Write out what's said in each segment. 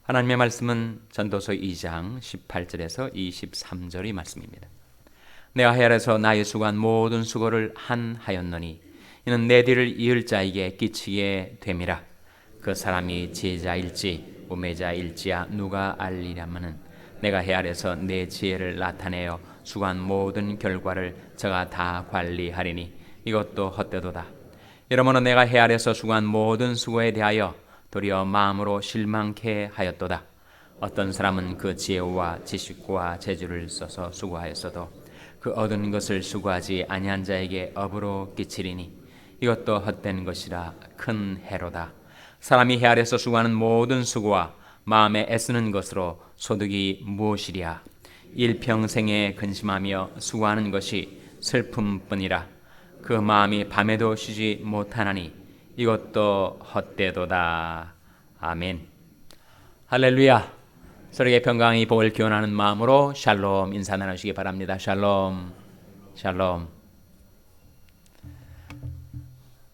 하나님의 말씀은 전도서 2장 18절에서 23절의 말씀입니다. 내가 헤아려서 나의 수고한 모든 수고를 한하였노니 이는 내 뒤를 이을 자에게 끼치게 됨이라. 그 사람이 지혜자일지 우매자일지야 누가 알리랴마는 내가 헤아려서 내 지혜를 나타내어 수고한 모든 결과를 저가 다 관리하리니 이것도 헛되도다. 이러므로 내가 헤아려서 수고한 모든 수고에 대하여 도리어 마음으로 실망케 하였도다. 어떤 사람은 그 지혜와 지식과 재주를 써서 수고하였어도 그 얻은 것을 수고하지 아니한 자에게 업으로 끼치리니 이것도 헛된 것이라 큰 해로다. 사람이 헤아려서 수고하는 모든 수고와 마음에 애쓰는 것으로 소득이 무엇이랴. 일평생에 근심하며 수고하는 것이 슬픔뿐이라. 그 마음이 밤에도 쉬지 못하나니 이것도 헛되도다. 아멘. 할렐루야. 서로에게 평강이 복을 기원하는 마음으로 샬롬 인사 나누시기 바랍니다. 샬롬. 샬롬.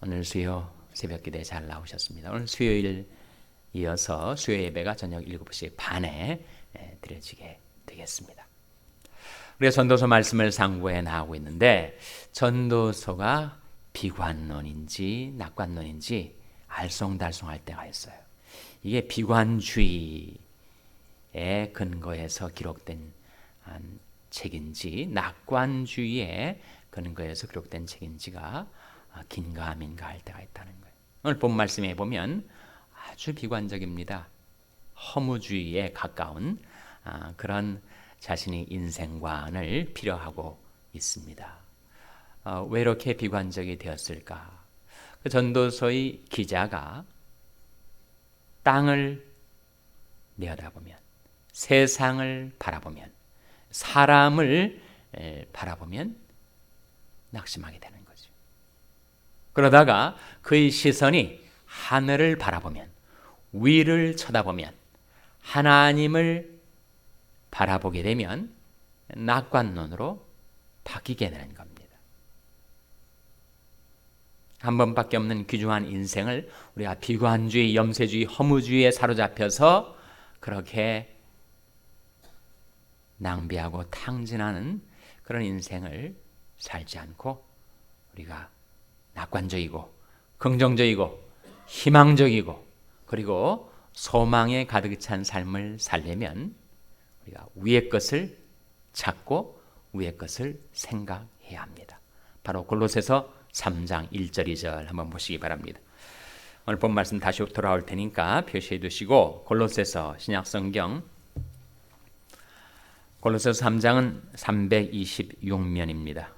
오늘 수요 새벽 기도에 잘 나오셨습니다. 오늘 수요일 이어서 수요 예배가 저녁 7시 반에 드려지게 되겠습니다. 우리가 전도서 말씀을 상고해 나가고 있는데 전도서가 비관론인지 낙관론인지 알쏭달쏭할 때가 있어요. 이게 비관주의에 근거해서 기록된 책인지 낙관주의에 근거해서 기록된 책인지가 긴가민가 할 때가 있다는 거예요. 오늘 본 말씀에 보면 아주 비관적입니다. 허무주의에 가까운 그런 자신의 인생관을 필요하고 있습니다. 왜 이렇게 비관적이 되었을까? 그 전도서의 기자가 땅을 내려다보면, 세상을 바라보면, 사람을 바라보면 낙심하게 되는 거죠. 그러다가 그의 시선이 하늘을 바라보면, 위를 쳐다보면, 하나님을 바라보게 되면 낙관론으로 바뀌게 되는 겁니다. 한 번밖에 없는 귀중한 인생을 우리가 비관주의, 염세주의, 허무주의에 사로잡혀서 그렇게 낭비하고 탕진하는 그런 인생을 살지 않고 우리가 낙관적이고 긍정적이고 희망적이고 그리고 소망에 가득 찬 삶을 살려면 우리가 위의 것을 찾고 위의 것을 생각해야 합니다. 바로 골로새서 3장 1절 2절 한번 보시기 바랍니다. 오늘 본 말씀 다시 돌아올 테니까 표시해 두시고 골로새서 신약성경 골로새서 3장은 326면입니다.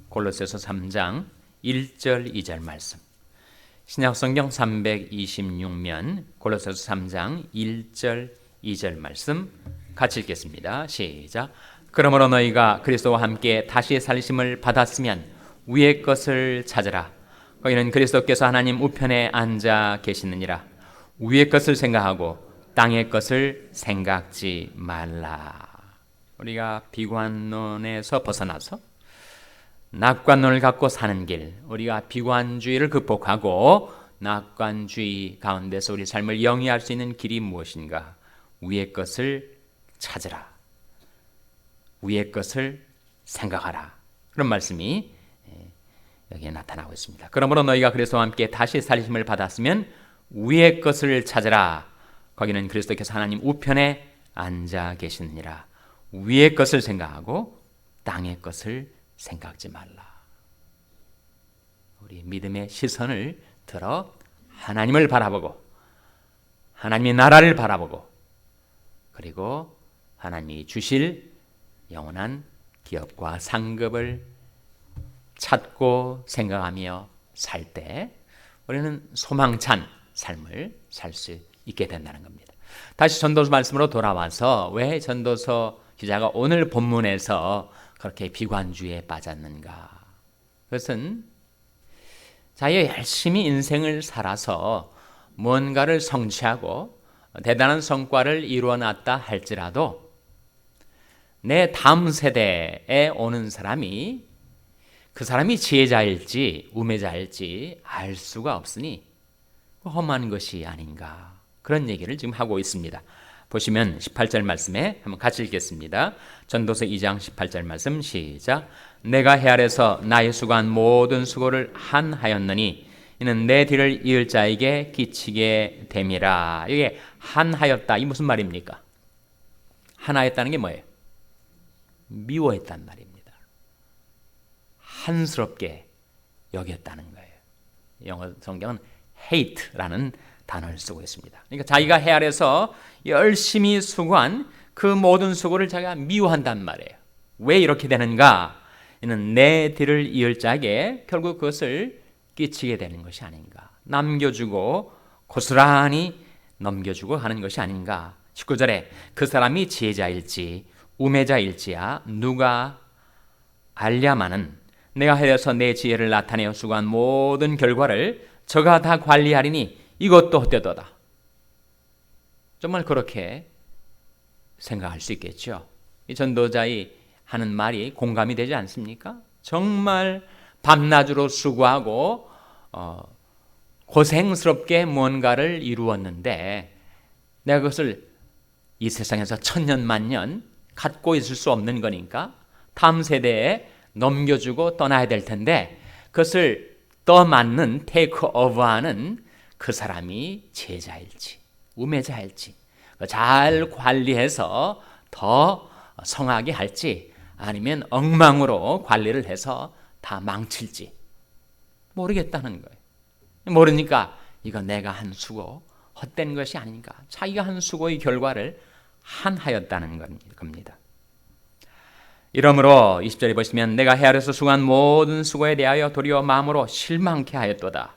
골로새서 3장 1절 2절 말씀 신약성경 326면 골로새서 3장 1절 2절 말씀 같이 읽겠습니다. 시작. 그러므로 너희가 그리스도와 함께 다시 살리심을 받았으면 위의 것을 찾으라. 거기는 그리스도께서 하나님 우편에 앉아 계시느니라. 위의 것을 생각하고 땅의 것을 생각지 말라. 우리가 비관론에서 벗어나서 낙관론을 갖고 사는 길, 우리가 비관주의를 극복하고 낙관주의 가운데서 우리 삶을 영위할 수 있는 길이 무엇인가? 위의 것을 찾으라. 위의 것을 생각하라. 그런 말씀이 여기에 나타나고 있습니다. 그러므로 너희가 그리스도와 함께 다시 살리심을 받았으면 위의 것을 찾으라. 거기는 그리스도께서 하나님 우편에 앉아 계시느니라. 위의 것을 생각하고 땅의 것을 생각지 말라. 우리 믿음의 시선을 들어 하나님을 바라보고 하나님의 나라를 바라보고 그리고 하나님이 주실 영원한 기업과 상급을 찾고 생각하며 살 때 우리는 소망찬 삶을 살 수 있게 된다는 겁니다. 다시 전도서 말씀으로 돌아와서 왜 전도서 기자가 오늘 본문에서 그렇게 비관주의에 빠졌는가? 그것은 자기가 열심히 인생을 살아서 뭔가를 성취하고 대단한 성과를 이루어놨다 할지라도 내 다음 세대에 오는 사람이 그 사람이 지혜자일지 우매자일지 알 수가 없으니 험한 것이 아닌가 그런 얘기를 지금 하고 있습니다. 보시면 18절 말씀에 한번 같이 읽겠습니다. 전도서 2장 18절 말씀 시작. 내가 해 아래서 나의 수고한 모든 수고를 한 하였느니 이는 내 뒤를 이을 자에게 끼치게 됨이라. 이게 한 하였다. 이 무슨 말입니까? 한 하였다는 게 뭐예요? 미워했단 말입니다. 한스럽게 여겼다는 거예요. 영어 성경은 hate라는 단어를 쓰고 있습니다. 그러니까 자기가 해 아래서 열심히 수고한 그 모든 수고를 자기가 미워한단 말이에요. 왜 이렇게 되는가? 이는 내 뒤를 이을 자에게 결국 그것을 끼치게 되는 것이 아닌가. 남겨주고 고스란히 넘겨주고 하는 것이 아닌가. 19절에 그 사람이 지혜자일지 우매자일지야 누가 알랴마는 내가 하여서 내 지혜를 나타내어 수고한 모든 결과를 저가 다 관리하리니 이것도 헛되도다. 정말 그렇게 생각할 수 있겠죠. 이 전도자의 하는 말이 공감이 되지 않습니까? 정말 밤낮으로 수고하고 고생스럽게 뭔가를 이루었는데 내가 그것을 이 세상에서 천년 만년 갖고 있을 수 없는 거니까 다음 세대에 넘겨주고 떠나야 될 텐데 그것을 떠맡는 테이크오버하는 그 사람이 제자일지 우매자일지 잘 관리해서 더 성하게 할지 아니면 엉망으로 관리를 해서 다 망칠지 모르겠다는 거예요. 모르니까 이건 내가 한 수고 헛된 것이 아닌가. 자기가 한 수고의 결과를 한하였다는 겁니다. 이러므로 20절에 보시면 내가 해 아래서 수고한 모든 수고에 대하여 도리어 마음으로 실망케 하였도다.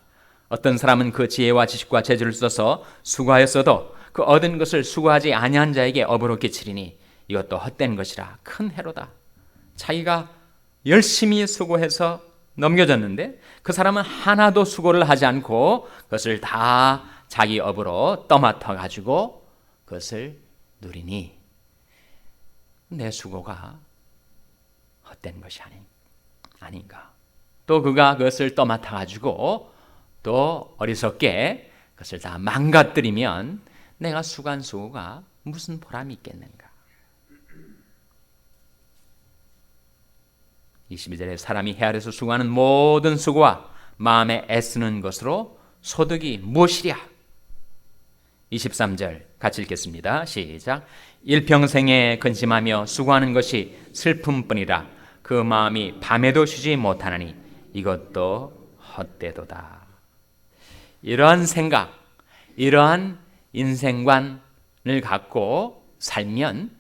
어떤 사람은 그 지혜와 지식과 재주를 써서 수고하였어도 그 얻은 것을 수고하지 아니한 자에게 업으로 끼치리니 이것도 헛된 것이라 큰 해로다. 자기가 열심히 수고해서 넘겨졌는데 그 사람은 하나도 수고를 하지 않고 그것을 다 자기 업으로 떠맡아 가지고 그것을 누리니 내 수고가 헛된 것이 아닌가. 또 그가 그것을 떠맡아 가지고 또 어리석게 그것을 다 망가뜨리면 내가 수고한 수고가 무슨 보람이 있겠는가. 22절에 사람이 해 아래서 수고하는 모든 수고와 마음에 애쓰는 것으로 소득이 무엇이랴. 23절 같이 읽겠습니다. 시작. 일평생에 근심하며 수고하는 것이 슬픔뿐이라 그 마음이 밤에도 쉬지 못하나니 이것도 헛되도다. 이러한 생각, 이러한 인생관을 갖고 살면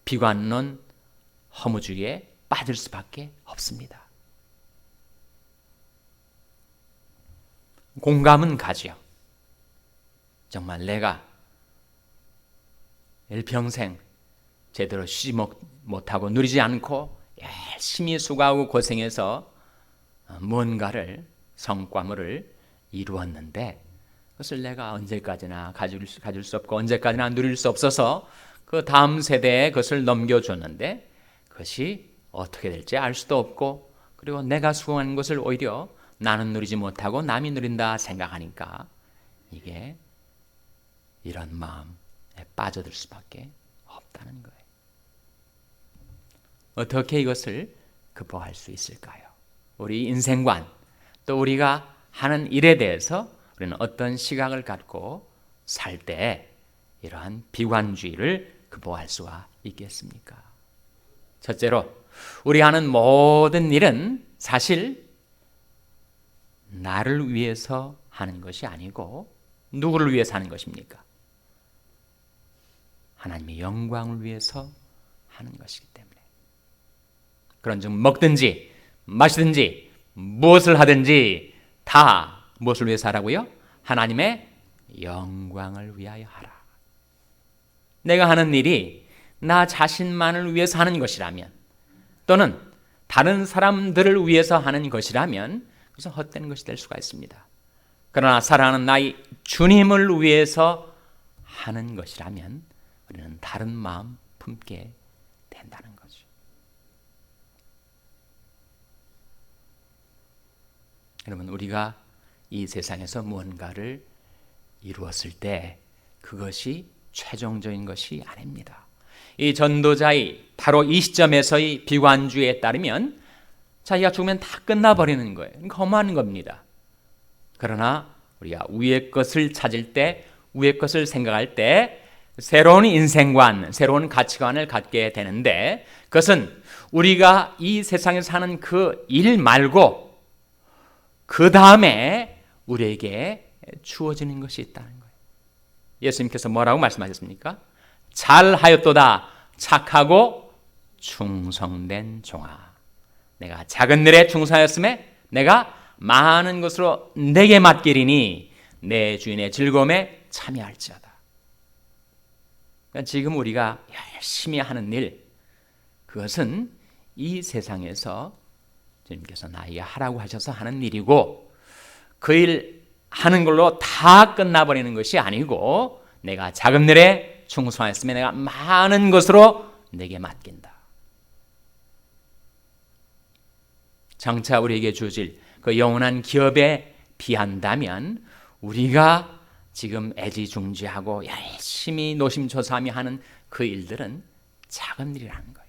비관론, 허무주의에 빠질 수밖에 없습니다. 공감은 가죠. 정말 내가 일평생 제대로 쉬지 못하고 누리지 않고 열심히 수고하고 고생해서 뭔가를 성과물을 이루었는데 그것을 내가 언제까지나 가질 수 없고 언제까지나 누릴 수 없어서 그 다음 세대에 그것을 넘겨줬는데 그것이 어떻게 될지 알 수도 없고 그리고 내가 수고한 것을 오히려 나는 누리지 못하고 남이 누린다 생각하니까 이게 이런 마음에 빠져들 수밖에 없다는 거예요. 어떻게 이것을 극복할 수 있을까요? 우리 인생관 또 우리가 하는 일에 대해서 우리는 어떤 시각을 갖고 살 때 이러한 비관주의를 극복할 수가 있겠습니까? 첫째로 우리 하는 모든 일은 사실 나를 위해서 하는 것이 아니고 누구를 위해서 하는 것입니까? 하나님의 영광을 위해서 하는 것이기 때문에 그런즉 먹든지 마시든지 무엇을 하든지 다 무엇을 위해서 하라고요? 하나님의 영광을 위하여 하라. 내가 하는 일이 나 자신만을 위해서 하는 것이라면 또는 다른 사람들을 위해서 하는 것이라면 그것은 헛된 것이 될 수가 있습니다. 그러나 사랑하는 나의 주님을 위해서 하는 것이라면 우리는 다른 마음 품게 된다는 거죠. 여러분, 우리가 이 세상에서 무언가를 이루었을 때 그것이 최종적인 것이 아닙니다. 이 전도자의 바로 이 시점에서의 비관주의에 따르면 자기가 죽으면 다 끝나버리는 거예요. 허무한 겁니다. 그러나 우리가 위의 것을 찾을 때, 위의 것을 생각할 때 새로운 인생관, 새로운 가치관을 갖게 되는데, 그것은 우리가 이 세상에서 사는 그 일 말고 그 다음에 우리에게 주어지는 것이 있다는 거예요. 예수님께서 뭐라고 말씀하셨습니까? 잘하였도다 착하고 충성된 종아, 내가 작은 일에 충성하였음에 내가 많은 것으로 내게 맡기리니 내 주인의 즐거움에 참여할지어다. 그러니까 지금 우리가 열심히 하는 일, 그것은 이 세상에서 주님께서 나에게 하라고 하셔서 하는 일이고, 그 일 하는 걸로 다 끝나버리는 것이 아니고, 내가 작은 일에 충성하였으면 내가 많은 것으로 내게 맡긴다. 장차 우리에게 주어질 그 영원한 기업에 비한다면 우리가 지금 애지중지하고 열심히 노심초사하며 하는 그 일들은 작은 일이라는 거예요.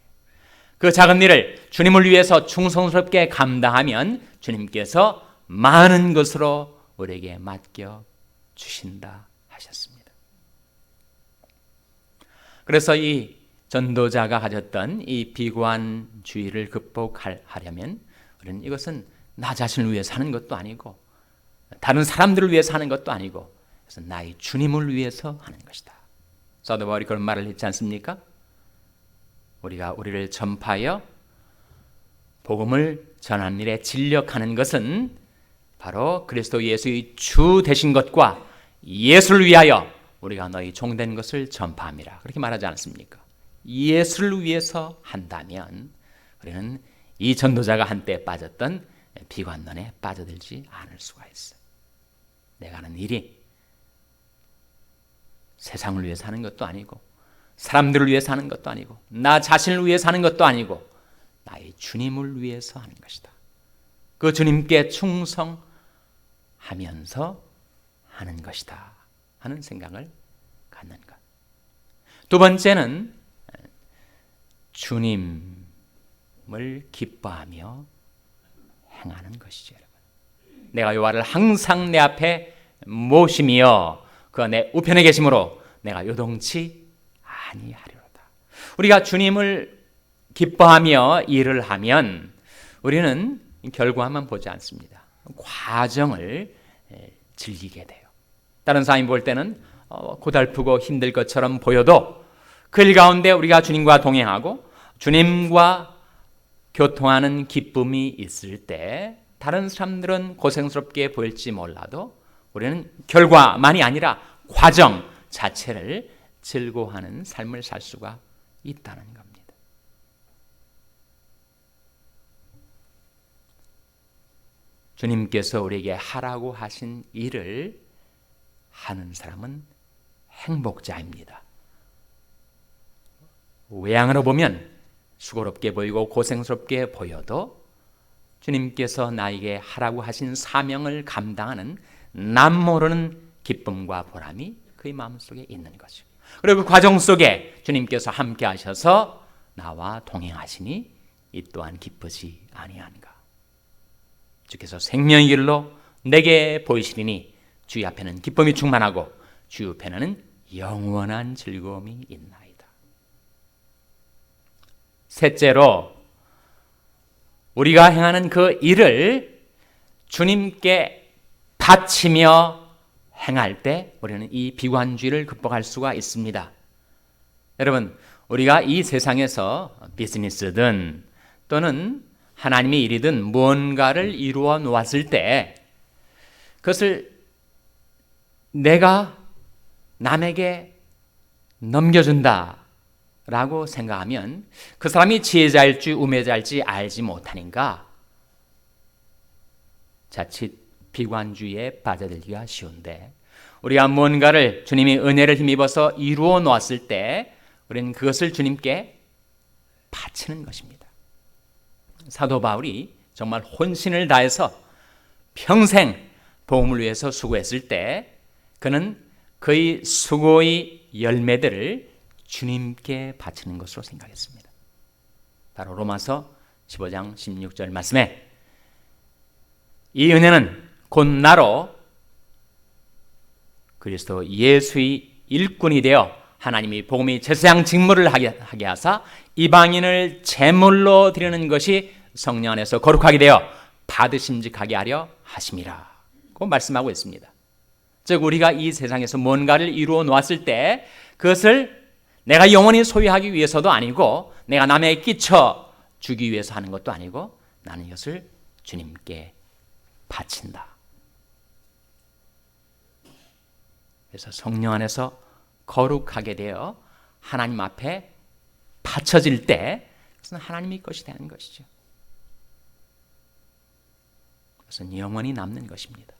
그 작은 일을 주님을 위해서 충성스럽게 감당하면 주님께서 많은 것으로 우리에게 맡겨 주신다 하셨습니다. 그래서 이 전도자가 가졌던 이 비관주의를 극복하려면 우리는 이것은 나 자신을 위해 사는 것도 아니고 다른 사람들을 위해서 하는 것도 아니고, 그래서 나의 주님을 위해서 하는 것이다. 사도 바울이 그런 말을 했지 않습니까? 우리가 우리를 전파하여 복음을 전하는 일에 진력하는 것은 바로 그리스도 예수의 주 되신 것과 예수를 위하여 우리가 너희 종된 것을 전파함이라, 그렇게 말하지 않았습니까? 예수를 위해서 한다면 우리는 이 전도자가 한때 빠졌던 비관론에 빠져들지 않을 수가 있어요. 내가 하는 일이 세상을 위해서 하는 것도 아니고 사람들을 위해서 하는 것도 아니고 나 자신을 위해서 하는 것도 아니고 나의 주님을 위해서 하는 것이다. 그 주님께 충성하면서 하는 것이다 하는 생각을 갖는 것. 두 번째는 주님을 기뻐하며 행하는 것이죠. 여러분. 내가 여호와를 항상 내 앞에 모시며 그 내 우편에 계심으로 내가 요동치 아니하리로다. 우리가 주님을 기뻐하며 일을 하면 우리는 결과만 보지 않습니다. 과정을 즐기게 돼요. 다른 사람이 볼 때는 고달프고 힘들 것처럼 보여도 그 일 가운데 우리가 주님과 동행하고 주님과 교통하는 기쁨이 있을 때 다른 사람들은 고생스럽게 보일지 몰라도 우리는 결과만이 아니라 과정 자체를 즐거워하는 삶을 살 수가 있다는 겁니다. 주님께서 우리에게 하라고 하신 일을 하는 사람은 행복자입니다. 외양으로 보면 수고롭게 보이고 고생스럽게 보여도 주님께서 나에게 하라고 하신 사명을 감당하는 남모르는 기쁨과 보람이 그의 마음속에 있는 거죠. 그리고 그 과정 속에 주님께서 함께 하셔서 나와 동행하시니 이 또한 기쁘지 아니한가. 주께서 생명의 길로 내게 보이시리니 주의 앞에는 기쁨이 충만하고 주의 옆에는 영원한 즐거움이 있나이다. 셋째로 우리가 행하는 그 일을 주님께 바치며 행할 때 우리는 이 비관주의를 극복할 수가 있습니다. 여러분, 우리가 이 세상에서 비즈니스든 또는 하나님의 일이든 무언가를 이루어 놓았을 때 그것을 내가 남에게 넘겨준다 라고 생각하면 그 사람이 지혜자일지 우매자일지 알지 못하니까 자칫 비관주의에 빠져들기가 쉬운데, 우리가 무언가를 주님의 은혜를 힘입어서 이루어 놓았을 때 우리는 그것을 주님께 바치는 것입니다. 사도 바울이 정말 혼신을 다해서 평생 복음을 위해서 수고했을 때 그는 그의 수고의 열매들을 주님께 바치는 것으로 생각했습니다. 바로 로마서 15장 16절 말씀에 이 은혜는 곧 나로 그리스도 예수의 일꾼이 되어 하나님이 복음의 제사장 직무를 하게 하사 이방인을 제물로 드리는 것이 성령 안에서 거룩하게 되어 받으심직하게 하려 하심이라 고 말씀하고 있습니다. 즉 우리가 이 세상에서 뭔가를 이루어 놓았을 때 그것을 내가 영원히 소유하기 위해서도 아니고 내가 남에게 끼쳐 주기 위해서 하는 것도 아니고 나는 이것을 주님께 바친다. 그래서 성령 안에서 거룩하게 되어 하나님 앞에 바쳐질 때 그것은 하나님의 것이 되는 것이죠. 그것은 영원히 남는 것입니다.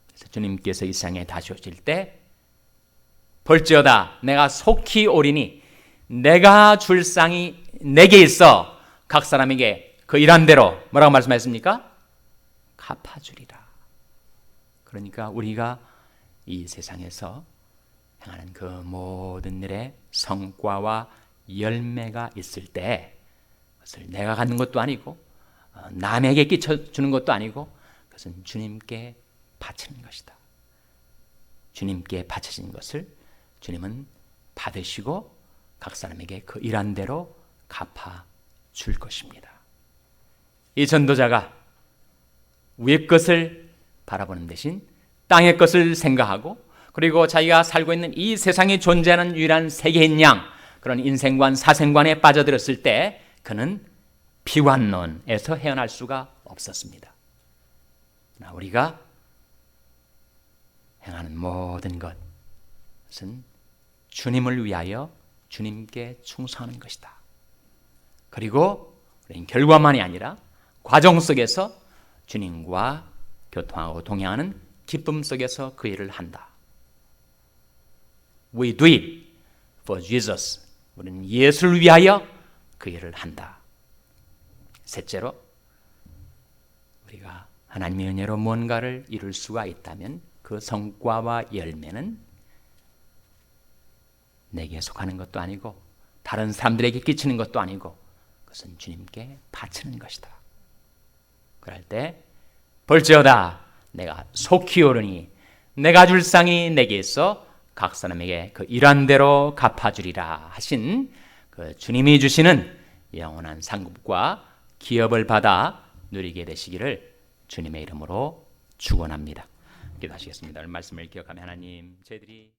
그래서 주님께서 이 세상에 다시 오실 때 볼지어다 내가 속히 오리니 내가 줄 상이 내게 있어 각 사람에게 그 일한 대로 뭐라고 말씀하셨습니까? 갚아주리라. 그러니까 우리가 이 세상에서 행하는 그 모든 일의 성과와 열매가 있을 때 그것을 내가 갖는 것도 아니고 남에게 끼쳐주는 것도 아니고 그것은 주님께 바치는 것이다. 주님께 바쳐진 것을 주님은 받으시고 각 사람에게 그 일한 대로 갚아줄 것입니다. 이 전도자가 위의 것을 바라보는 대신 땅의 것을 생각하고 그리고 자기가 살고 있는 이 세상에 존재하는 유일한 세계인 양 그런 인생관 사생관에 빠져들었을 때 그는 비관론에서 헤어날 수가 없었습니다. 우리가 행하는 모든 것은 주님을 위하여 주님께 충성하는 것이다. 그리고 우리는 결과만이 아니라 과정 속에서 주님과 교통하고 동행하는 기쁨 속에서 그 일을 한다. We do it for Jesus. 우리는 예수를 위하여 그 일을 한다. 셋째로 우리가 하나님의 은혜로 뭔가를 이룰 수가 있다면 그 성과와 열매는 내게 속하는 것도 아니고 다른 사람들에게 끼치는 것도 아니고 그것은 주님께 바치는 것이다. 그럴 때 볼지어다 내가 속히 오르니 내가 줄 상이 내게 있어 각 사람에게 그 일한 대로 갚아주리라 하신 그 주님이 주시는 영원한 상급과 기업을 받아 누리게 되시기를 주님의 이름으로 축원합니다. 기도하시겠습니다. 말씀을 기억하며 하나님 저희들이